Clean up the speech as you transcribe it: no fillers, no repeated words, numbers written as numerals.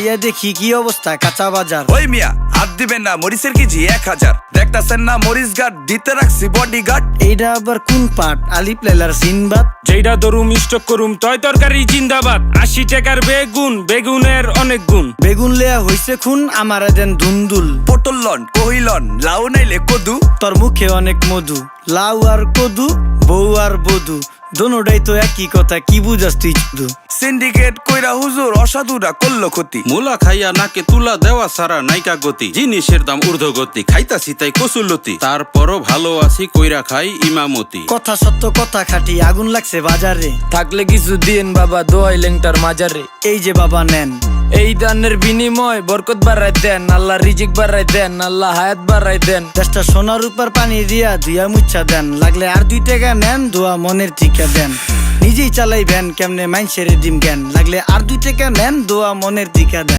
ইয়া দেখি কি অবস্থা কাঁচা বাজার। ওই মিয়া হাত দিবেন না, মরিচের কেজি 1000। দেখতাছেন না মরিচ গার্ড দিতে রাখছি বডি গার্ড। এইটা আবার কোন পাট? আলিপ লাইলার সিনবাদ। যেইটা ধরুম স্টক করুম তয় তরকারি জিন্দাবাদ। 80 টাকার বেগুন, বেগুনের অনেক গুণ। বেগুন লেয়া হইছে খুন, আমারে দেন ধুন্দুল। পটল লন, কহিলন, লাউ নাইলে কদু। তোর মুখে অনেক মধু, লাউ আর কদু, বউ আর বধু, দোনোটাই তো একই কথা, কি বুঝাস তুই শুধু? সিন্ডিকেট কইরা হুজুর অসাধুরা করলো ক্ষতি। মুলা খাইয়া নাকে তুলা দেওয়া সারা নাইকা গতি। জিনিসের দাম ঊর্ধ্বগতি, খাইতাছি তাই কসুলতি। তারপরও ভালো আছি কইরা খাই ইমামতি। কথা সত্য কথা খাটি, আগুন লাগছে বাজারে। থাকলে কিছু দিন বাবা, দোয়াই লেংটার মাজারে। এই যে বাবা নেন, এই দানের বিনিময় বরকত বাড়াই দেন, আল্লাহ রিজিক বাড়াই দেন, আল্লাহ হায়াত বাড়াই দেন। দেশটা সোনার উপর পানি দিয়া ধুইয়া মুচ্ছা দেন। লাগলে আর 2 টাকা নেন, দোয়া মনের ঠিকা দেন। নিজেই চালাই ভ্যান, কেমনে মাইনসেরে দিম জ্ঞান। লাগলে আর 2 টাকা নেন, দোয়া মনের ঠিকা দেন।